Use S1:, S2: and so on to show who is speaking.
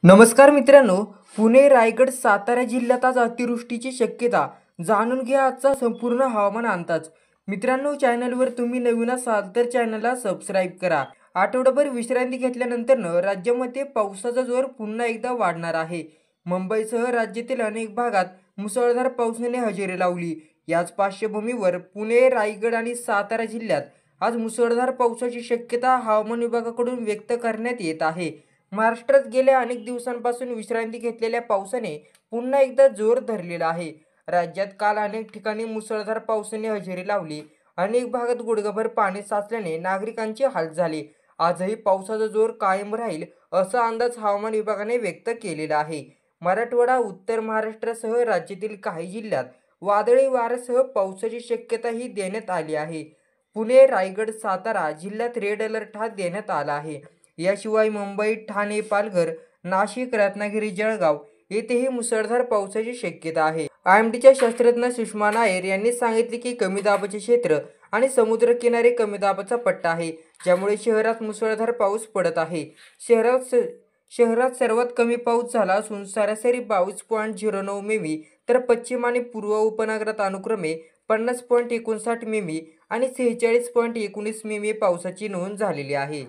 S1: नमस्कार मित्रांनो, पुणे, रायगड, सातारा जिल्ह्यात आज अतिवृष्टीची शक्यता. जाणून घ्या आजचा संपूर्ण हवामान अंदाज. मित्रांनो, चॅनलवर तुम्ही नवीन असाल तर चॅनलला सबस्क्राईब करा. आठवडाभर विश्रांती घेतल्यानंतरनं राज्यामध्ये पावसाचा जोर पुन्हा एकदा वाढणार आहे. मुंबईसह राज्यातील अनेक भागात मुसळधार पावसाने हजेरी लावली. याच पार्श्वभूमीवर पुणे, रायगड आणि सातारा जिल्ह्यात आज मुसळधार पावसाची शक्यता हवामान विभागाकडून व्यक्त करण्यात येत आहे. महाराष्ट्रात गेल्या अनेक दिवसांपासून विश्रांती घेतलेल्या पावसाने पुन्हा एकदा जोर धरलेला आहे. राज्यात काल अनेक ठिकाणी मुसळधार पावसाने हजेरी लावली. अनेक भागात गुडघाभर पाणी साचल्याने नागरिकांचे हाल झाले. आजही पावसाचा जोर कायम राहील असा अंदाज हवामान विभागाने व्यक्त केलेला आहे. मराठवाडा, उत्तर महाराष्ट्रासह राज्यातील काही जिल्ह्यात वादळी वाऱ्यासह पावसाची शक्यताही देण्यात आली आहे. पुणे, रायगड, सातारा जिल्ह्यात रेड अलर्ट देण्यात आला आहे. याशिवाय मुंबई, ठाणे, पालघर, नाशिक, रत्नागिरी, जळगाव येथेही मुसळधार पावसाची शक्यता आहे. आयएमडीच्या शास्त्रज्ञ सुषमा नायर यांनी सांगितले की कमी दाबाचे क्षेत्र आणि समुद्रकिनारी कमी दाबाचा पट्टा आहे, ज्यामुळे शहरात मुसळधार पाऊस पडत आहे. शहरात सर्वात कमी पाऊस झाला असून सरासरी 22.09 मिमी, तर पश्चिम आणि पूर्व उपनगरात अनुक्रमे 50.59 मिमी आणि 46.19 मिमी पावसाची नोंद झालेली आहे.